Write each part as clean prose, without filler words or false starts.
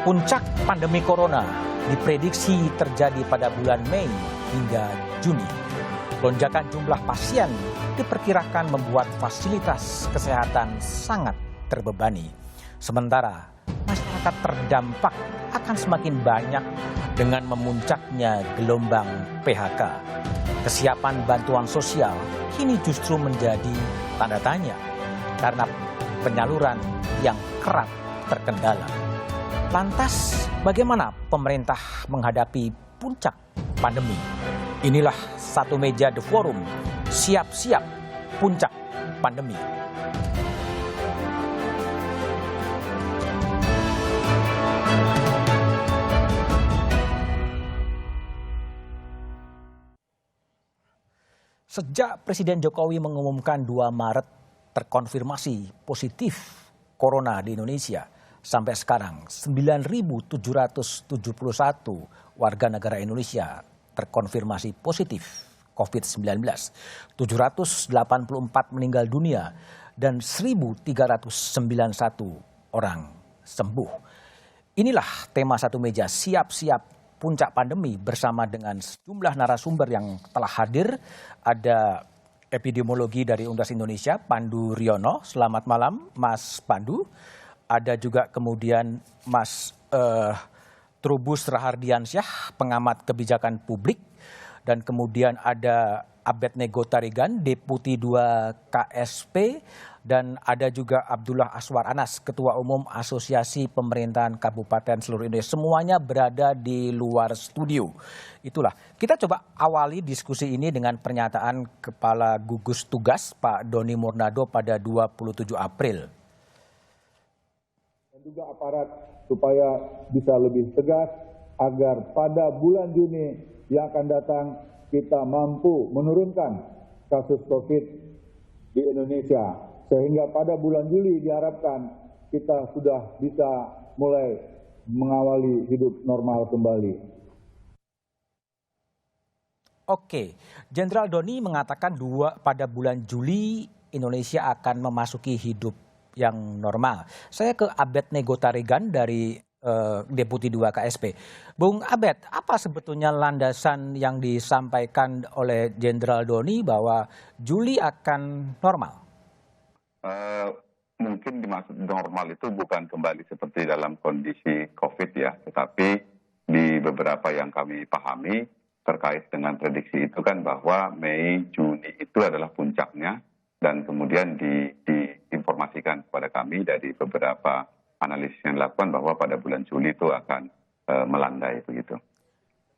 Puncak pandemi corona diprediksi terjadi pada bulan Mei hingga Juni. Lonjakan jumlah pasien diperkirakan membuat fasilitas kesehatan sangat terbebani. Sementara masyarakat terdampak akan semakin banyak dengan memuncaknya gelombang PHK. Kesiapan bantuan sosial kini justru menjadi tanda tanya karena penyaluran yang kerap terkendala. Lantas, bagaimana pemerintah menghadapi puncak pandemi? Inilah Satu Meja The Forum, siap-siap puncak pandemi. Sejak Presiden Jokowi mengumumkan 2 Maret terkonfirmasi positif corona di Indonesia, sampai sekarang 9.771 warga negara Indonesia terkonfirmasi positif COVID-19. 784 meninggal dunia dan 1.391 orang sembuh. Inilah tema Satu Meja, siap-siap puncak pandemi bersama dengan sejumlah narasumber yang telah hadir. Ada epidemiologi dari Universitas Indonesia, Pandu Riono. Selamat malam, Mas Pandu. Ada juga kemudian Mas Trubus Rahardiansyah, pengamat kebijakan publik. Dan kemudian ada Abednego Tarigan, Deputi 2 KSP. Dan ada juga Abdullah Aswar Anas, Ketua Umum Asosiasi Pemerintahan Kabupaten seluruh Indonesia. Semuanya berada di luar studio. Itulah, kita coba awali diskusi ini dengan pernyataan Kepala Gugus Tugas Pak Doni Murnado pada 27 April. Dan juga aparat supaya bisa lebih tegas agar pada bulan Juni yang akan datang kita mampu menurunkan kasus COVID di Indonesia. Sehingga pada bulan Juli diharapkan kita sudah bisa mulai mengawali hidup normal kembali. Oke, Jenderal Doni mengatakan pada bulan Juli Indonesia akan memasuki hidup yang normal. Saya ke Abednego Tarigan dari Deputi 2 KSP. Bung Abed, apa sebetulnya landasan yang disampaikan oleh Jenderal Doni bahwa Juli akan normal? Mungkin dimaksud normal itu bukan kembali seperti dalam kondisi COVID ya, tetapi di beberapa yang kami pahami terkait dengan prediksi itu kan bahwa Mei, Juni itu adalah puncaknya dan kemudian diinformasikan kepada kami dari beberapa analisis yang dilakukan bahwa pada bulan Juli itu akan melandai begitu.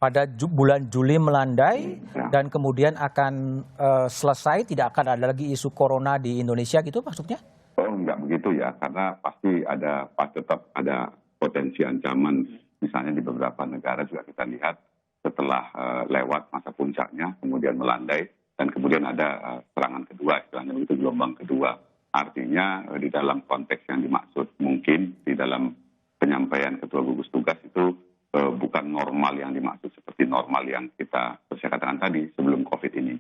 Pada bulan Juli melandai dan kemudian akan selesai, tidak akan ada lagi isu corona di Indonesia gitu maksudnya? Oh enggak begitu ya, karena pasti tetap ada potensi ancaman. Misalnya di beberapa negara juga kita lihat setelah lewat masa puncaknya kemudian melandai dan kemudian ada serangan kedua, istilahnya itu gelombang kedua. Artinya di dalam konteks yang dimaksud mungkin di dalam penyampaian Ketua Gugus Tugas itu bukan normal yang dimaksud seperti normal yang saya katakan tadi sebelum COVID ini.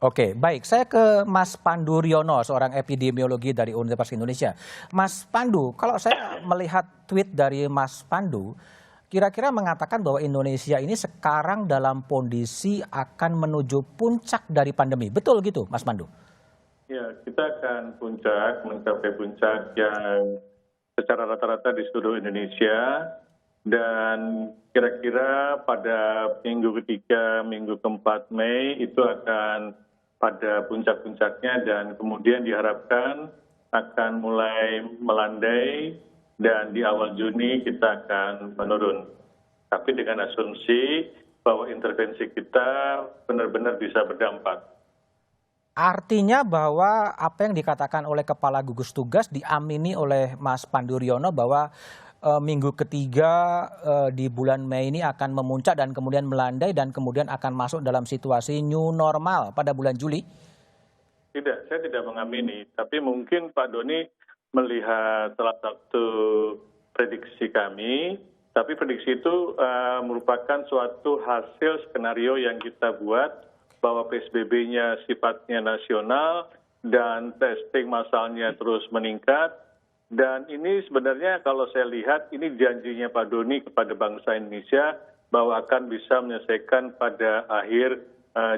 Oke, baik. Saya ke Mas Pandu Riono, seorang epidemiologi dari Universitas Indonesia. Mas Pandu, kalau saya melihat tweet dari Mas Pandu, kira-kira mengatakan bahwa Indonesia ini sekarang dalam kondisi akan menuju puncak dari pandemi. Betul gitu, Mas Pandu? Ya, kita akan mencapai puncak yang secara rata-rata di seluruh Indonesia. Dan kira-kira pada minggu ketiga, minggu keempat Mei itu akan pada puncak-puncaknya dan kemudian diharapkan akan mulai melandai dan di awal Juni kita akan menurun. Tapi dengan asumsi bahwa intervensi kita benar-benar bisa berdampak. Artinya bahwa apa yang dikatakan oleh Kepala Gugus Tugas diamini oleh Mas Pandu Riono bahwa minggu ketiga di bulan Mei ini akan memuncak dan kemudian melandai dan kemudian akan masuk dalam situasi new normal pada bulan Juli? Tidak, saya tidak mengamini. Tapi mungkin Pak Doni melihat salah satu prediksi kami, tapi prediksi itu merupakan suatu hasil skenario yang kita buat bahwa PSBB-nya sifatnya nasional dan testing massalnya terus meningkat. Dan ini sebenarnya kalau saya lihat ini janjinya Pak Doni kepada bangsa Indonesia bahwa akan bisa menyelesaikan pada akhir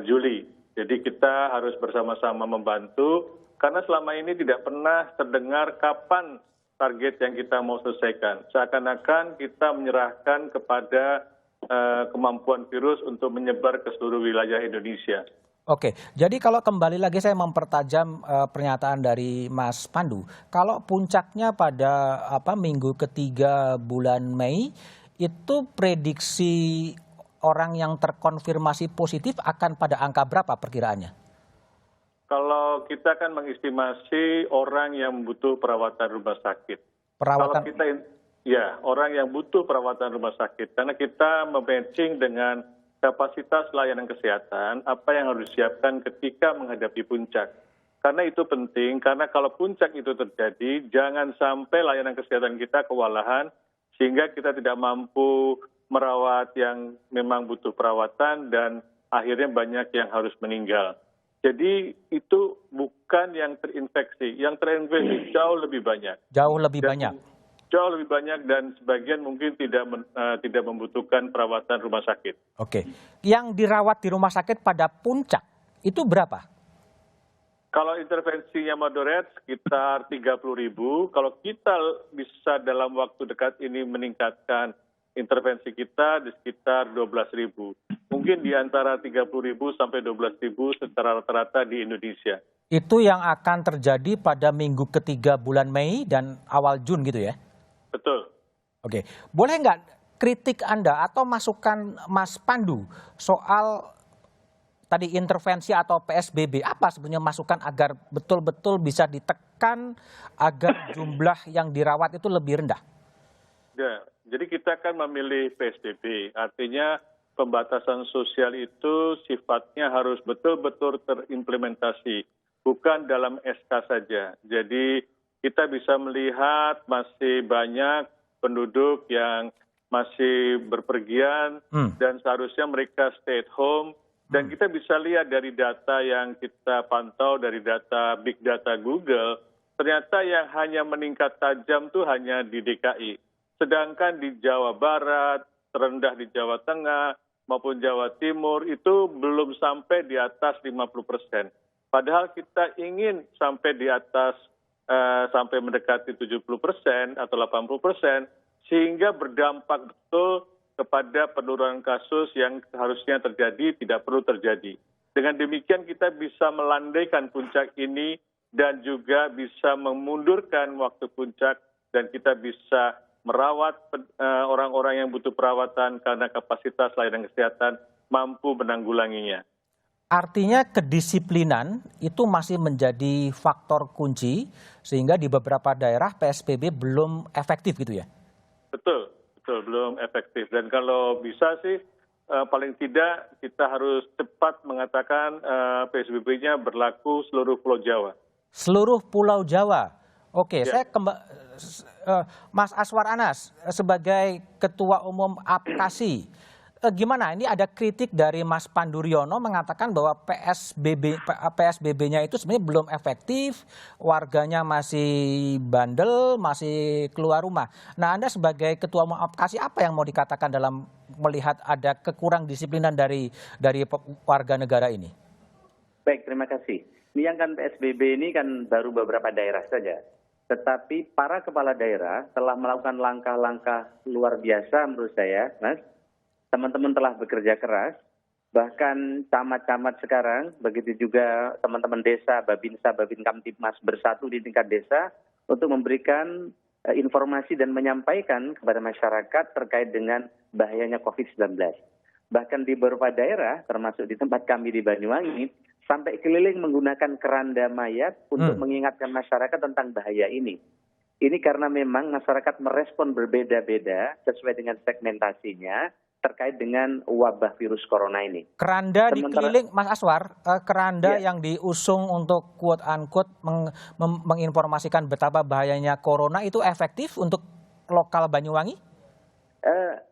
Juli. Jadi kita harus bersama-sama membantu karena selama ini tidak pernah terdengar kapan target yang kita mau selesaikan. Seakan-akan kita menyerahkan kepada kemampuan virus untuk menyebar ke seluruh wilayah Indonesia. Oke, jadi kalau kembali lagi saya mempertajam pernyataan dari Mas Pandu, kalau puncaknya pada minggu ketiga bulan Mei, itu prediksi orang yang terkonfirmasi positif akan pada angka berapa perkiraannya? Kalau kita kan mengestimasi orang yang butuh perawatan rumah sakit. Perawatan. Kalau kita orang yang butuh perawatan rumah sakit, karena kita mematching dengan kapasitas layanan kesehatan, apa yang harus disiapkan ketika menghadapi puncak. Karena itu penting, karena kalau puncak itu terjadi, jangan sampai layanan kesehatan kita kewalahan, sehingga kita tidak mampu merawat yang memang butuh perawatan, dan akhirnya banyak yang harus meninggal. Jadi itu bukan yang terinfeksi jauh lebih banyak. Jauh lebih banyak. Jauh lebih banyak dan sebagian mungkin tidak membutuhkan perawatan rumah sakit. Oke, yang dirawat di rumah sakit pada puncak itu berapa? Kalau intervensinya moderat sekitar 30.000. Kalau kita bisa dalam waktu dekat ini meningkatkan intervensi kita di sekitar 12.000. Mungkin di antara 30.000 sampai 12.000 secara rata-rata di Indonesia. Itu yang akan terjadi pada minggu ketiga bulan Mei dan awal Jun gitu ya? Betul. Oke, boleh nggak kritik Anda atau masukan Mas Pandu soal tadi intervensi atau PSBB, apa sebenarnya masukan agar betul-betul bisa ditekan agar jumlah yang dirawat itu lebih rendah? Ya, jadi kita kan memilih PSBB, artinya pembatasan sosial itu sifatnya harus betul-betul terimplementasi, bukan dalam SK saja. Jadi kita bisa melihat masih banyak penduduk yang masih berpergian dan seharusnya mereka stay at home. Dan kita bisa lihat dari data yang kita pantau dari data big data Google, ternyata yang hanya meningkat tajam tuh hanya di DKI. Sedangkan di Jawa Barat, terendah di Jawa Tengah maupun Jawa Timur itu belum sampai di atas 50%. Padahal kita ingin sampai di atas sampai mendekati 70% atau 80%, sehingga berdampak betul kepada penurunan kasus yang harusnya terjadi tidak perlu terjadi. Dengan demikian kita bisa melandaikan puncak ini dan juga bisa memundurkan waktu puncak dan kita bisa merawat orang-orang yang butuh perawatan karena kapasitas layanan kesehatan mampu menanggulanginya. Artinya kedisiplinan itu masih menjadi faktor kunci sehingga di beberapa daerah PSBB belum efektif gitu ya? Betul, belum efektif. Dan kalau bisa sih paling tidak kita harus cepat mengatakan PSBB-nya berlaku seluruh Pulau Jawa. Seluruh Pulau Jawa. Oke, Ya. Mas Aswar Anas sebagai Ketua Umum APKASI. Gimana? Ini ada kritik dari Mas Panduryono mengatakan bahwa PSBB-nya itu sebenarnya belum efektif, warganya masih bandel, masih keluar rumah. Nah, Anda sebagai Ketua Umum APKASI apa yang mau dikatakan dalam melihat ada kekurang disiplinan dari warga negara ini? Baik, terima kasih. Ini yang kan PSBB ini kan baru beberapa daerah saja. Tetapi para kepala daerah telah melakukan langkah-langkah luar biasa menurut saya, Mas. Teman-teman telah bekerja keras, bahkan camat-camat sekarang, begitu juga teman-teman desa, Babinsa, Babinkamtibmas bersatu di tingkat desa untuk memberikan informasi dan menyampaikan kepada masyarakat terkait dengan bahayanya COVID-19. Bahkan di beberapa daerah, termasuk di tempat kami di Banyuwangi, sampai keliling menggunakan keranda mayat untuk mengingatkan masyarakat tentang bahaya ini. Ini karena memang masyarakat merespon berbeda-beda sesuai dengan segmentasinya, terkait dengan wabah virus corona ini. Keranda dikeliling, Mas Aswar, keranda Ya. yang diusung untuk quote-unquote menginformasikan betapa bahayanya corona itu efektif untuk lokal Banyuwangi?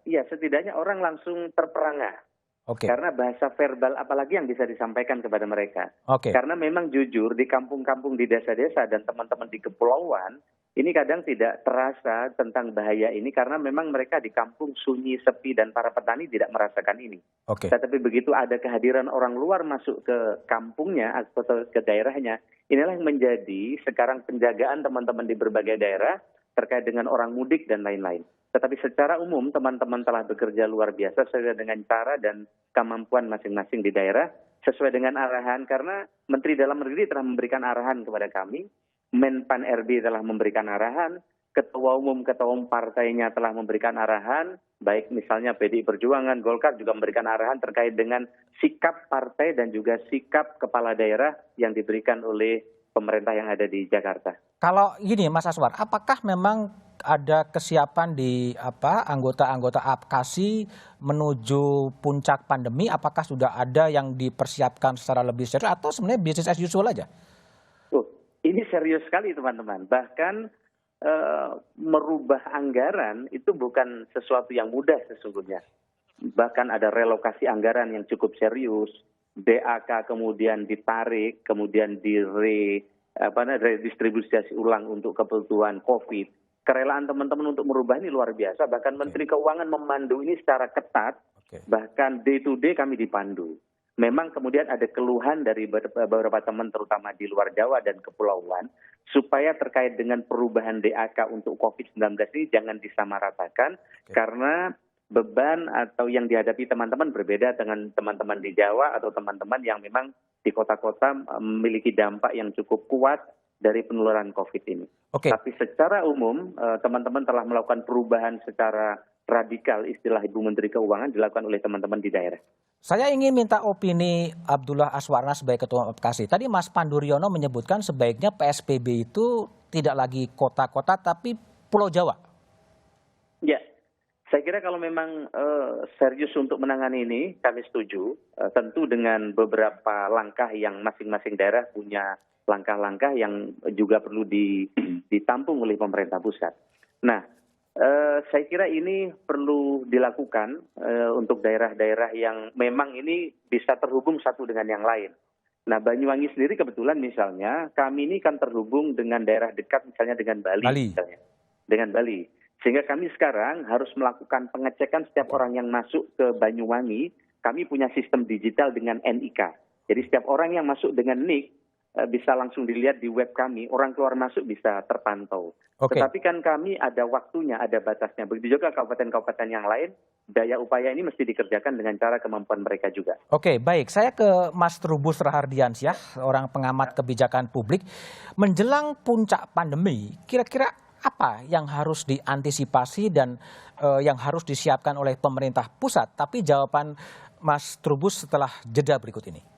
Ya, setidaknya orang langsung terperangah. Oke. Karena bahasa verbal apalagi yang bisa disampaikan kepada mereka. Oke. Karena memang jujur di kampung-kampung, di desa-desa dan teman-teman di kepulauan, ini kadang tidak terasa tentang bahaya ini karena memang mereka di kampung sunyi, sepi, dan para petani tidak merasakan ini. Oke. Tetapi begitu ada kehadiran orang luar masuk ke kampungnya atau ke daerahnya, inilah yang menjadi sekarang penjagaan teman-teman di berbagai daerah terkait dengan orang mudik dan lain-lain. Tetapi secara umum teman-teman telah bekerja luar biasa sesuai dengan cara dan kemampuan masing-masing di daerah, sesuai dengan arahan karena Menteri Dalam Negeri telah memberikan arahan kepada kami, Menpan RB telah memberikan arahan, Ketua Umum partainya telah memberikan arahan, baik misalnya PDI Perjuangan, Golkar juga memberikan arahan terkait dengan sikap partai dan juga sikap kepala daerah yang diberikan oleh pemerintah yang ada di Jakarta. Kalau gini Mas Aswar, apakah memang ada kesiapan di anggota-anggota APKASI menuju puncak pandemi? Apakah sudah ada yang dipersiapkan secara lebih serius atau sebenarnya business as usual aja? Ini serius sekali teman-teman. Bahkan merubah anggaran itu bukan sesuatu yang mudah sesungguhnya. Bahkan ada relokasi anggaran yang cukup serius. DAK kemudian ditarik, kemudian redistribusi ulang untuk kebutuhan COVID. Kerelaan teman-teman untuk merubah ini luar biasa. Bahkan Menteri Keuangan memandu ini secara ketat. Bahkan day to day kami dipandu. Memang kemudian ada keluhan dari beberapa teman terutama di luar Jawa dan kepulauan supaya terkait dengan perubahan DAK untuk COVID-19 ini jangan disamaratakan karena beban atau yang dihadapi teman-teman berbeda dengan teman-teman di Jawa atau teman-teman yang memang di kota-kota memiliki dampak yang cukup kuat dari penularan COVID ini. Tapi secara umum teman-teman telah melakukan perubahan secara radikal, istilah Ibu Menteri Keuangan dilakukan oleh teman-teman di daerah. Saya ingin minta opini Abdullah Aswarna sebagai Ketua APKASI. Tadi Mas Panduryono menyebutkan sebaiknya PSBB itu tidak lagi kota-kota tapi Pulau Jawa. Ya, saya kira kalau memang serius untuk menangani ini, kami setuju. Tentu dengan beberapa langkah yang masing-masing daerah punya langkah-langkah yang juga perlu ditampung oleh pemerintah pusat. Nah, saya kira ini perlu dilakukan untuk daerah-daerah yang memang ini bisa terhubung satu dengan yang lain. Nah, Banyuwangi sendiri kebetulan misalnya, kami ini kan terhubung dengan daerah dekat misalnya dengan Bali. Misalnya, dengan Bali. Sehingga kami sekarang harus melakukan pengecekan setiap orang yang masuk ke Banyuwangi, kami punya sistem digital dengan NIK. Jadi setiap orang yang masuk dengan NIK, bisa langsung dilihat di web kami, orang keluar masuk bisa terpantau. Tetapi kan kami ada waktunya, ada batasnya. Begitu juga kabupaten-kabupaten yang lain, daya upaya ini mesti dikerjakan dengan cara kemampuan mereka juga. Baik. Saya ke Mas Trubus Rahardiansyah, orang pengamat kebijakan publik. Menjelang puncak pandemi, kira-kira apa yang harus diantisipasi dan yang harus disiapkan oleh pemerintah pusat? Tapi jawaban Mas Trubus setelah jeda berikut ini.